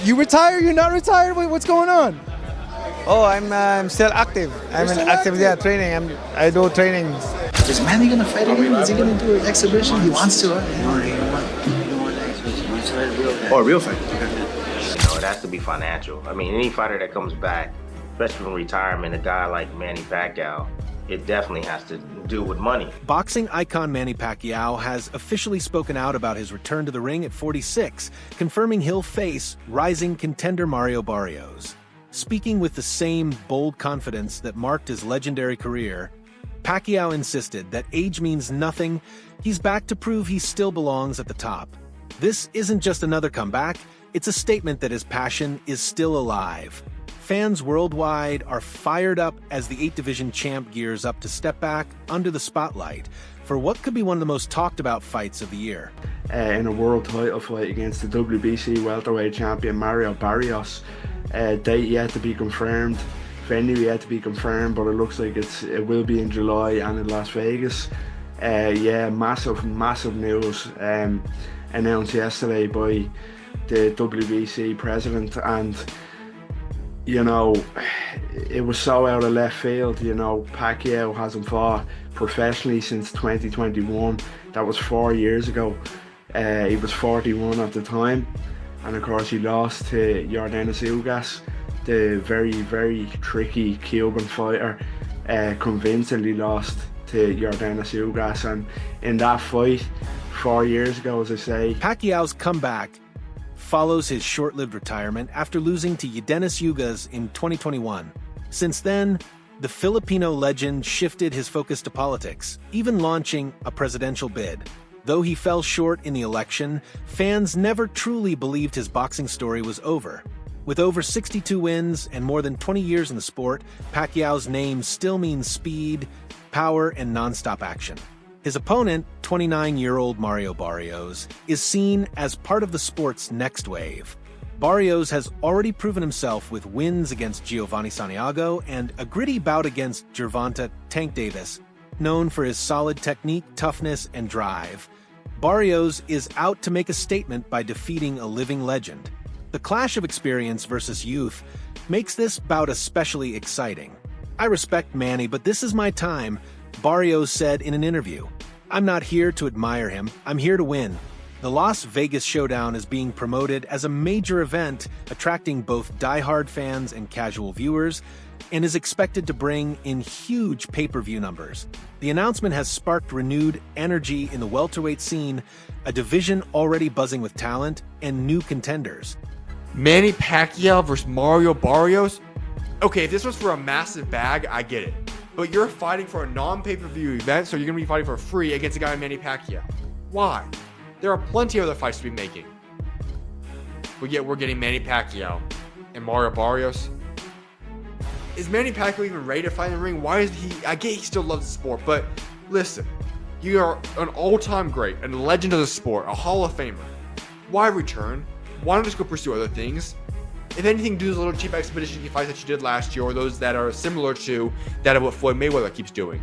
You retire? You're not retired? What's going on? Oh, I'm still active. I'm in still active, active? yeah, training. I do training. Is Manny gonna fight again? Is he gonna do an exhibition? He wants to, huh? Or a real fight. It has to be financial. I mean, any fighter that comes back, especially from retirement, a guy like Manny Pacquiao, it definitely has to do with money. Boxing icon Manny Pacquiao has officially spoken out about his return to the ring at 46, confirming he'll face rising contender Mario Barrios. Speaking with the same bold confidence that marked his legendary career, Pacquiao insisted that age means nothing. He's back to prove he still belongs at the top. This isn't just another comeback, it's a statement that his passion is still alive. Fans worldwide are fired up as the 8-division champ gears up to step back under the spotlight for what could be one of the most talked about fights of the year. In a world title fight against the WBC welterweight champion Mario Barrios. Date yet to be confirmed, venue yet to be confirmed, but it looks like it will be in July and in Las Vegas. Yeah, massive news announced yesterday by the WBC president, and you know, it was so out of left field. You know, Pacquiao hasn't fought professionally since 2021. That was 4 years ago. He was 41 at the time, and of course he lost to Yordenis Ugas, the very tricky Cuban fighter. Convincingly lost to Yordenis Ugas, and in that fight 4 years ago, as I say, Pacquiao's comeback follows his short-lived retirement after losing to Yordenis Ugas in 2021. Since then, the Filipino legend shifted his focus to politics, even launching a presidential bid. Though he fell short in the election, fans never truly believed his boxing story was over. With over 62 wins and more than 20 years in the sport, Pacquiao's name still means speed, power, and non-stop action. His opponent, 29-year-old Mario Barrios, is seen as part of the sport's next wave. Barrios has already proven himself with wins against Giovanni Santiago and a gritty bout against Gervonta Tank Davis, known for his solid technique, toughness, and drive. Barrios is out to make a statement by defeating a living legend. The clash of experience versus youth makes this bout especially exciting. "I respect Manny, but this is my time," Barrios said in an interview. "I'm not here to admire him, I'm here to win." The Las Vegas Showdown is being promoted as a major event, attracting both die-hard fans and casual viewers, and is expected to bring in huge pay-per-view numbers. The announcement has sparked renewed energy in the welterweight scene, a division already buzzing with talent and new contenders. Manny Pacquiao versus Mario Barrios? Okay, if this was for a massive bag, I get it. But you're fighting for a non-pay-per-view event, so you're going to be fighting for free against a guy like Manny Pacquiao. Why? There are plenty of other fights to be making. But yet we're getting Manny Pacquiao and Mario Barrios. Is Manny Pacquiao even ready to fight in the ring? Why is he? I get he still loves the sport, but listen, you are an all-time great, a legend of the sport, a Hall of Famer. Why return? Why not just go pursue other things? If anything, do those little cheap expedition fights that you did last year, or those that are similar to that of what Floyd Mayweather keeps doing.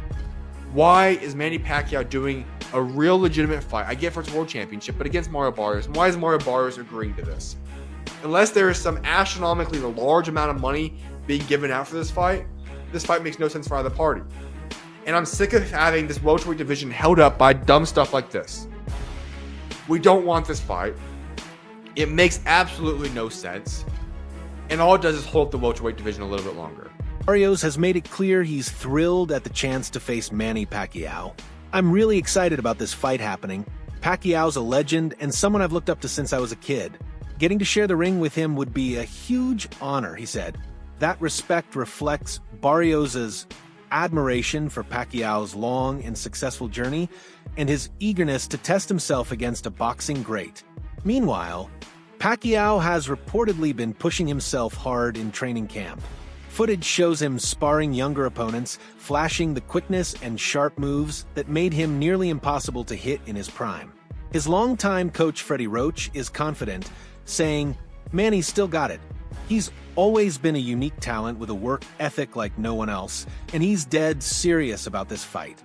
Why is Manny Pacquiao doing a real legitimate fight? I get for its world championship, but against Mario Barrios. Why is Mario Barrios agreeing to this? Unless there is some astronomically large amount of money being given out for this fight makes no sense for either party. And I'm sick of having this welterweight division held up by dumb stuff like this. We don't want this fight. It makes absolutely no sense. And all it does is hold up the welterweight division a little bit longer. Barrios has made it clear he's thrilled at the chance to face Manny Pacquiao. "I'm really excited about this fight happening. Pacquiao's a legend and someone I've looked up to since I was a kid. Getting to share the ring with him would be a huge honor," he said. That respect reflects Barrios' admiration for Pacquiao's long and successful journey and his eagerness to test himself against a boxing great. Meanwhile, Pacquiao has reportedly been pushing himself hard in training camp. Footage shows him sparring younger opponents, flashing the quickness and sharp moves that made him nearly impossible to hit in his prime. His longtime coach Freddie Roach is confident, saying, "Manny's still got it. He's always been a unique talent with a work ethic like no one else, and he's dead serious about this fight."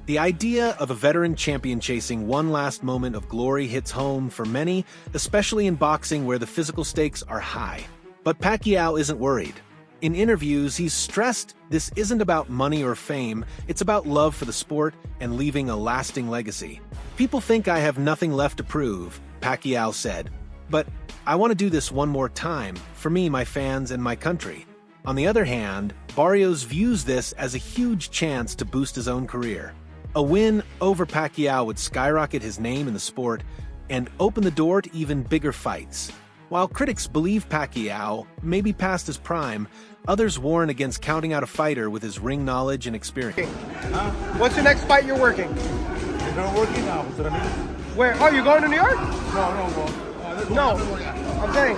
The idea of a veteran champion chasing one last moment of glory hits home for many, especially in boxing where the physical stakes are high. But Pacquiao isn't worried. In interviews, he's stressed this isn't about money or fame, it's about love for the sport and leaving a lasting legacy. "People think I have nothing left to prove," Pacquiao said, "but I want to do this one more time, for me, my fans, and my country." On the other hand, Barrios views this as a huge chance to boost his own career. A win over Pacquiao would skyrocket his name in the sport and open the door to even bigger fights. While critics believe Pacquiao may be past his prime, others warn against counting out a fighter with his ring knowledge and experience. What's the next fight you're working? I'm working now. Where? Oh, you going to New York? No. I'm saying.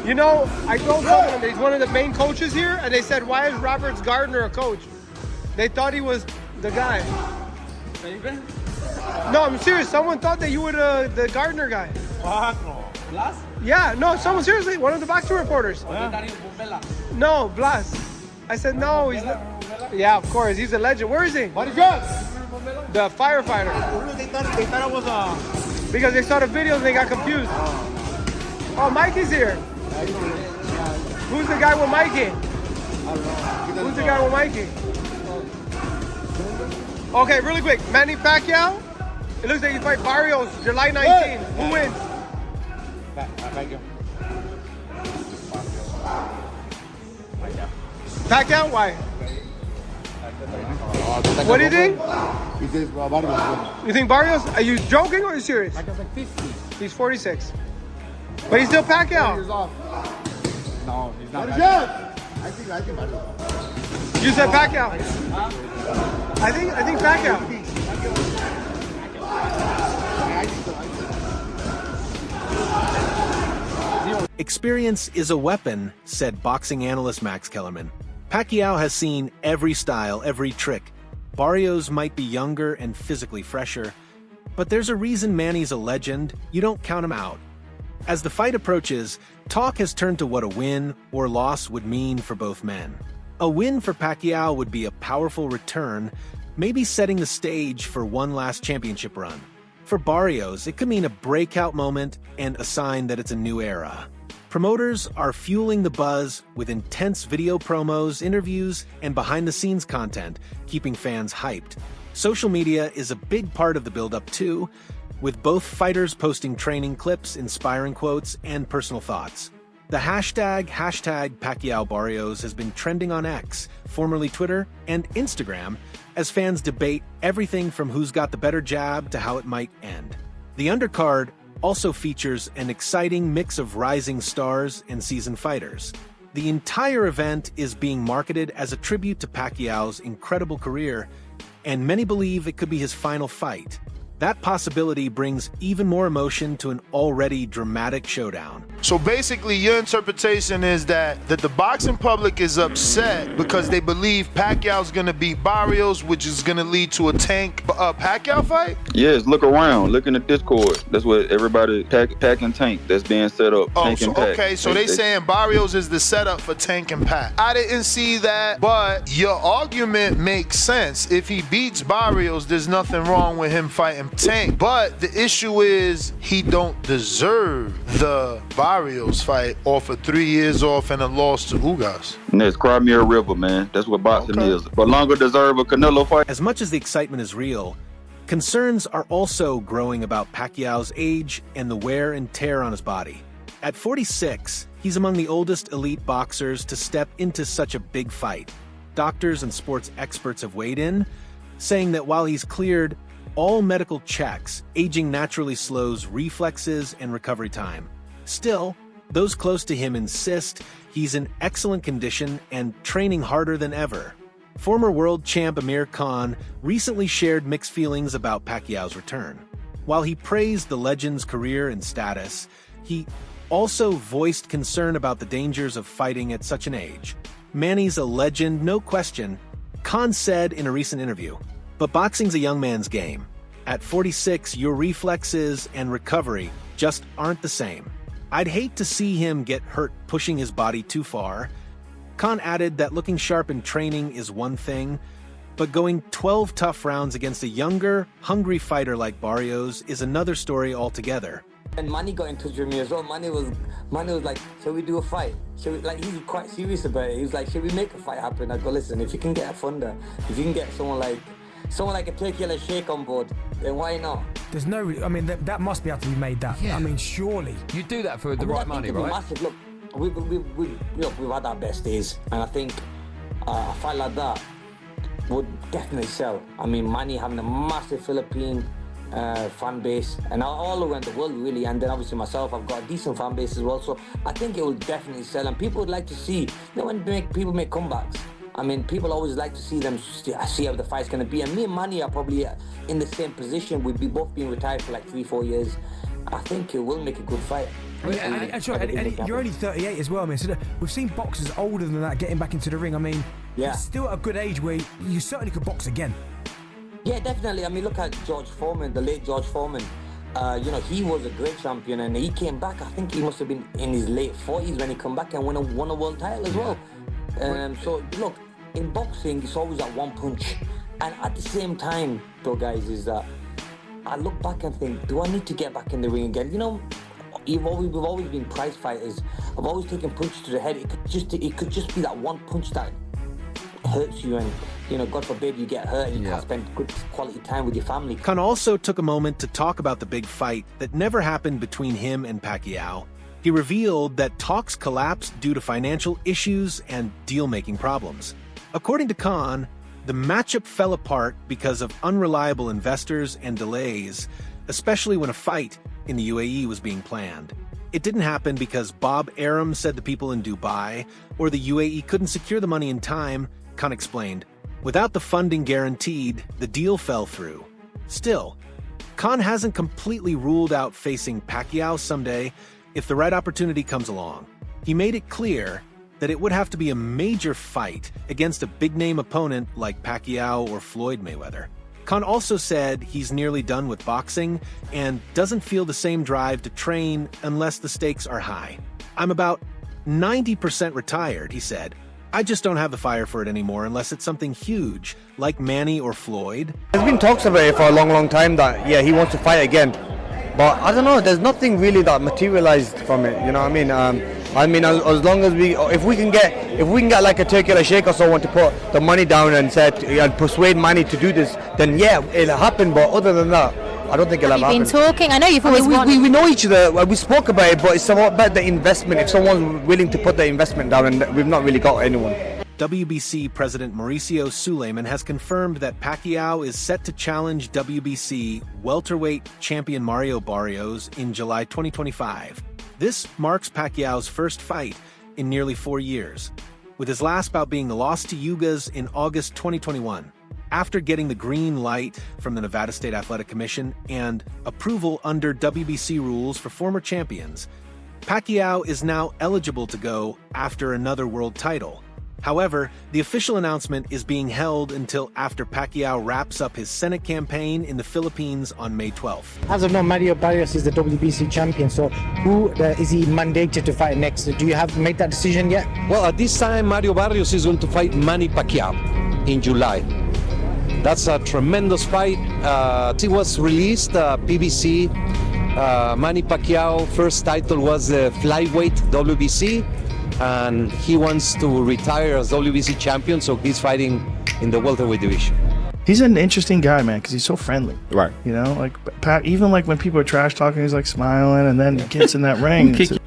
You know, I told someone that he's one of the main coaches here, and they said, "Why is Roberts Gardner a coach?" They thought he was the guy. No, I'm serious. Someone thought that you were the Gardner guy. Fuck no. Blas? Yeah, no, someone seriously, one of the boxing reporters. No, Blas. I said, no, he's not. Yeah, of course, he's a legend. Where is he? What is yours? The firefighter. They thought I was a... Because they saw the videos and they got confused. Oh, Mikey's here. Who's the guy with Mikey? Who's the guy with Mikey? Okay, really quick. Manny Pacquiao. It looks like you fight Barrios July 19. Who wins? Pacquiao? Why? What do you think? He says Barrios. You think Barrios? Are you joking or are you serious? Pacquiao's like 50. He's 46. But he's still Pacquiao. Years off. No, he's not. What is yours? I think Barrios. You said Pacquiao. I think Pacquiao. Experience is a weapon, said boxing analyst Max Kellerman. Pacquiao has seen every style, every trick. Barrios might be younger and physically fresher, but there's a reason Manny's a legend. You don't count him out. As the fight approaches, talk has turned to what a win or loss would mean for both men. A win for Pacquiao would be a powerful return, maybe setting the stage for one last championship run. For Barrios, it could mean a breakout moment and a sign that it's a new era. Promoters are fueling the buzz with intense video promos, interviews, and behind-the-scenes content, keeping fans hyped. Social media is a big part of the build-up too, with both fighters posting training clips, inspiring quotes, and personal thoughts. The hashtag Pacquiao Barrios has been trending on X, formerly Twitter, and Instagram, as fans debate everything from who's got the better jab to how it might end. The undercard also features an exciting mix of rising stars and seasoned fighters. The entire event is being marketed as a tribute to Pacquiao's incredible career, and many believe it could be his final fight. That possibility brings even more emotion to an already dramatic showdown. So basically, your interpretation is that the boxing public is upset because they believe Pacquiao's going to beat Barrios, which is going to lead to a Tank Pacquiao fight? Yes, look around. Look in the Discord. That's what everybody, Pac and Tank, that's being set up. Oh, Tank so and Pac. okay, so they saying Barrios is the setup for Tank and Pac. I didn't see that, but your argument makes sense. If he beats Barrios, there's nothing wrong with him fighting Tank. But the issue is he don't deserve the Barrios fight off of 3 years off and a loss to Ugas. And that's Crimea River, man. That's what boxing is. But longer deserve a Canelo fight. As much as the excitement is real, concerns are also growing about Pacquiao's age and the wear and tear on his body. At 46, he's among the oldest elite boxers to step into such a big fight. Doctors and sports experts have weighed in, saying that while he's cleared all medical checks, aging naturally slows reflexes and recovery time. Still, those close to him insist he's in excellent condition and training harder than ever. Former world champ Amir Khan recently shared mixed feelings about Pacquiao's return. While he praised the legend's career and status, he also voiced concern about the dangers of fighting at such an age. Manny's a legend, no question, Khan said in a recent interview. But boxing's a young man's game. At 46, your reflexes and recovery just aren't the same. I'd hate to see him get hurt pushing his body too far. Khan added that looking sharp in training is one thing, But going 12 tough rounds against a younger, hungry fighter like Barrios is another story altogether. And Manny got in touch with me as well. Manny was like, shall we do a fight? Like, he's quite serious about it. He was like, shall we make a fight happen? I go, listen, if you can get a funder, if you can get someone like a turkey and a shake on board, then why not? There's no, I mean, that must be able to be made that. Yeah. I mean, surely. You do that for the right money, right? Massive. Look, we've had our best days, and I think a fight like that would definitely sell. I mean, Manny having a massive Philippine fan base, and all around the world really, and then obviously myself, I've got a decent fan base as well, so I think it will definitely sell, and people would like to see, when people make comebacks, I mean, people always like to see them, see how the fight's going to be, and me and Manny are probably in the same position. We'd be both being retired for like 3-4 years. I think it will make a good fight. And you're only 38 as well. I mean, so we've seen boxers older than that getting back into the ring. I mean, it's still at a good age where you certainly could box again. Yeah, definitely. I mean, look at George Foreman, the late George Foreman. He was a great champion, and he came back. I think he must have been in his late 40s when he come back and won a world title as well. So look, in boxing, it's always that one punch. And at the same time, though, guys, is that I look back and think, do I need to get back in the ring again? You know, we've always been prize fighters. I've always taken punches to the head. It could just be that one punch that hurts you, and God forbid you get hurt and you can't spend good quality time with your family. Khan also took a moment to talk about the big fight that never happened between him and Pacquiao. He revealed that talks collapsed due to financial issues and deal-making problems. According to Khan, the matchup fell apart because of unreliable investors and delays, especially when a fight in the UAE was being planned. It didn't happen because Bob Arum said the people in Dubai, or the UAE couldn't secure the money in time. Khan explained, without the funding guaranteed, the deal fell through. Still, Khan hasn't completely ruled out facing Pacquiao someday if the right opportunity comes along. He made it clear that it would have to be a major fight against a big-name opponent like Pacquiao or Floyd Mayweather. Khan also said he's nearly done with boxing and doesn't feel the same drive to train unless the stakes are high. I'm about 90% retired, he said. I just don't have the fire for it anymore unless it's something huge, like Manny or Floyd. There's been talks about it for a long time that, he wants to fight again. But I don't know, there's nothing really that materialized from it, you know what I mean? As long as if we can get like a turkey or a shake or someone to put the money down and persuade Manny to do this, then it'll happen. But other than that, I don't think it'll happen. You've been talking. I know you've always wanted. We know each other. We spoke about it, but it's about the investment. If someone's willing to put the investment down, and we've not really got anyone. WBC President Mauricio Suleiman has confirmed that Pacquiao is set to challenge WBC welterweight champion Mario Barrios in July 2025. This marks Pacquiao's first fight in nearly 4 years, with his last bout being a loss to Ugas in August 2021. After getting the green light from the Nevada State Athletic Commission and approval under WBC rules for former champions, Pacquiao is now eligible to go after another world title. However, the official announcement is being held until after Pacquiao wraps up his Senate campaign in the Philippines on May 12th. As of now, Mario Barrios is the WBC champion, so who is he mandated to fight next? Do you have made that decision yet? Well, at this time, Mario Barrios is going to fight Manny Pacquiao in July. That's a tremendous fight. It was released, PBC. Manny Pacquiao first title was the flyweight WBC, and he wants to retire as WBC champion, so he's fighting in the welterweight division. He's an interesting guy, man, because he's so friendly. Right. You know, like even like when people are trash talking, he's like smiling, and then gets in that ring. It's a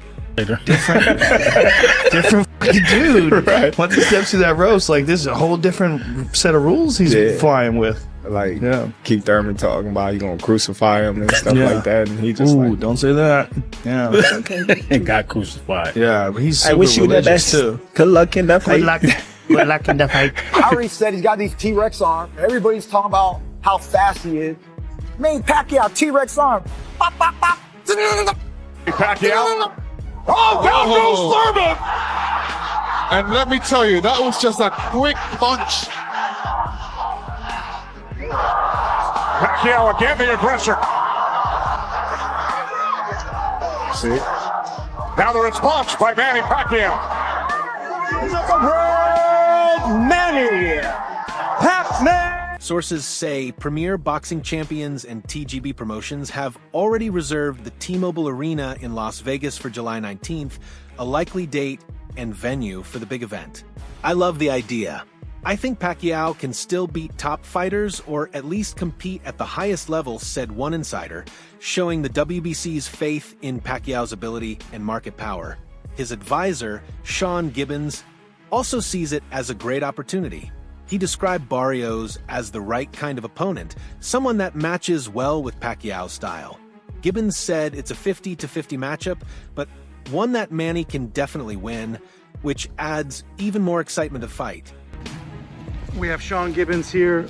different fucking dude. Right. Once he steps through that roast, like this is a whole different set of rules he's flying with. Like Keith Thurman talking about you gonna crucify him and stuff like that, and he just don't say that. Yeah, and got crucified. Yeah, but he's super I wish you the best too. Good luck in that fight. Good luck in that fight. Ari said he's got these T-Rex arms. Everybody's talking about how fast he is. Manny Pacquiao, T-Rex arm. Pop, pop, pop. Pacquiao. Oh, down goes Thurman! And let me tell you, that was just a quick punch. Pacquiao again, the aggressor. See? Now the response by Manny Pacquiao. Manny Pacquiao. Sources say Premier Boxing Champions and TGB Promotions have already reserved the T-Mobile Arena in Las Vegas for July 19th, a likely date and venue for the big event. I love the idea. I think Pacquiao can still beat top fighters or at least compete at the highest level, said one insider, showing the WBC's faith in Pacquiao's ability and market power. His advisor, Sean Gibbons, also sees it as a great opportunity. He described Barrios as the right kind of opponent, someone that matches well with Pacquiao's style. Gibbons said it's a 50-50 matchup, but one that Manny can definitely win, which adds even more excitement to fight. We have Sean Gibbons here,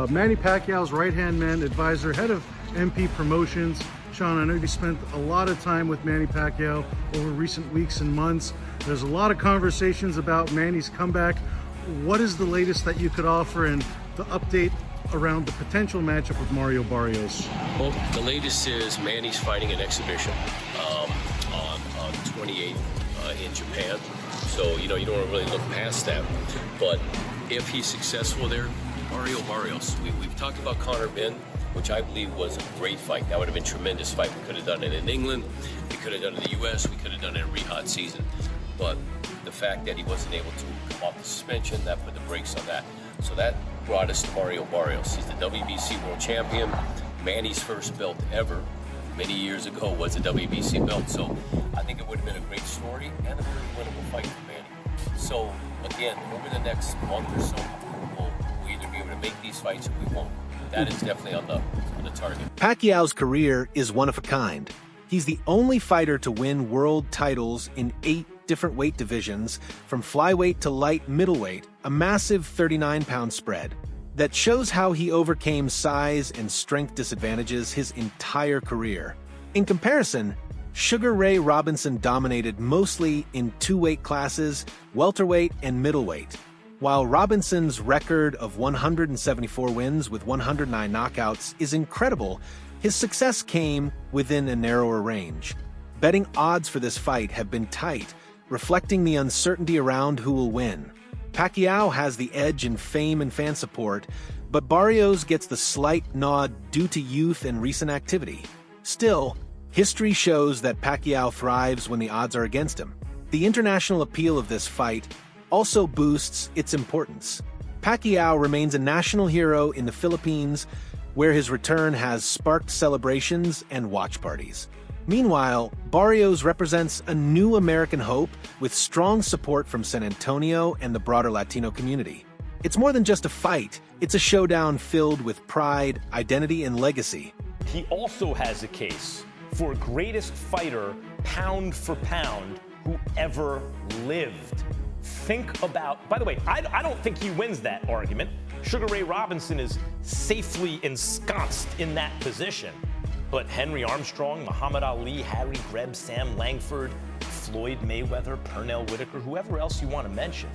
Manny Pacquiao's right-hand man, advisor, head of MP Promotions. Sean, I know you spent a lot of time with Manny Pacquiao over recent weeks and months. There's a lot of conversations about Manny's comeback. What is the latest that you could offer and the update around the potential matchup with Mario Barrios? Well, the latest is Manny's fighting an exhibition on 28th in Japan. So, you don't want to really look past that. But if he's successful there, Mario Barrios. We've talked about Conor Benn, which I believe was a great fight. That would have been a tremendous fight. We could have done it in England. We could have done it in the US. We could have done it in Riyadh season. But the fact that he wasn't able to come off the suspension, that put the brakes on that. So that brought us to Mario Barrios. He's the WBC world champion. Manny's first belt ever, many years ago, was a WBC belt. So I think it would have been a great story and a very winnable fight for Manny. So again, over the next month or so, we'll either be able to make these fights or we won't. That is definitely on the target. Pacquiao's career is one of a kind. He's the only fighter to win world titles in 8 different weight divisions, from flyweight to light middleweight, a massive 39-pound spread. That shows how he overcame size and strength disadvantages his entire career. In comparison, Sugar Ray Robinson dominated mostly in 2 weight classes, welterweight and middleweight. While Robinson's record of 174 wins with 109 knockouts is incredible, his success came within a narrower range. Betting odds for this fight have been tight, reflecting the uncertainty around who will win. Pacquiao has the edge in fame and fan support, but Barrios gets the slight nod due to youth and recent activity. Still, history shows that Pacquiao thrives when the odds are against him. The international appeal of this fight also boosts its importance. Pacquiao remains a national hero in the Philippines, where his return has sparked celebrations and watch parties. Meanwhile, Barrios represents a new American hope with strong support from San Antonio and the broader Latino community. It's more than just a fight, it's a showdown filled with pride, identity, and legacy. He also has a case for greatest fighter, pound for pound, who ever lived. Think about, by the way, I don't think he wins that argument. Sugar Ray Robinson is safely ensconced in that position. But Henry Armstrong, Muhammad Ali, Harry Greb, Sam Langford, Floyd Mayweather, Pernell Whitaker, whoever else you want to mention,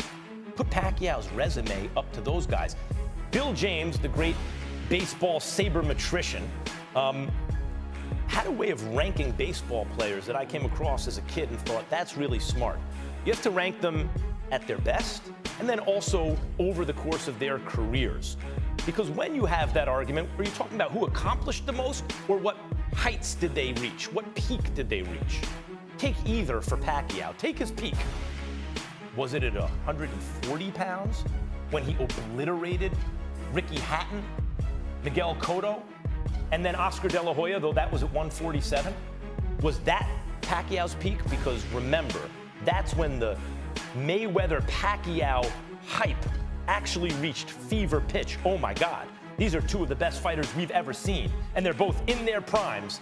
put Pacquiao's resume up to those guys. Bill James, the great baseball sabermetrician, had a way of ranking baseball players that I came across as a kid and thought, that's really smart. You have to rank them at their best and then also over the course of their careers. Because when you have that argument, are you talking about who accomplished the most or what heights did they reach? What peak did they reach? Take either for Pacquiao. Take his peak. Was it at 140 pounds when he obliterated Ricky Hatton, Miguel Cotto, and then Oscar De La Hoya, though that was at 147? Was that Pacquiao's peak? Because remember, that's when the Mayweather-Pacquiao hype actually reached fever pitch. Oh my God, these are 2 of the best fighters we've ever seen, and they're both in their primes.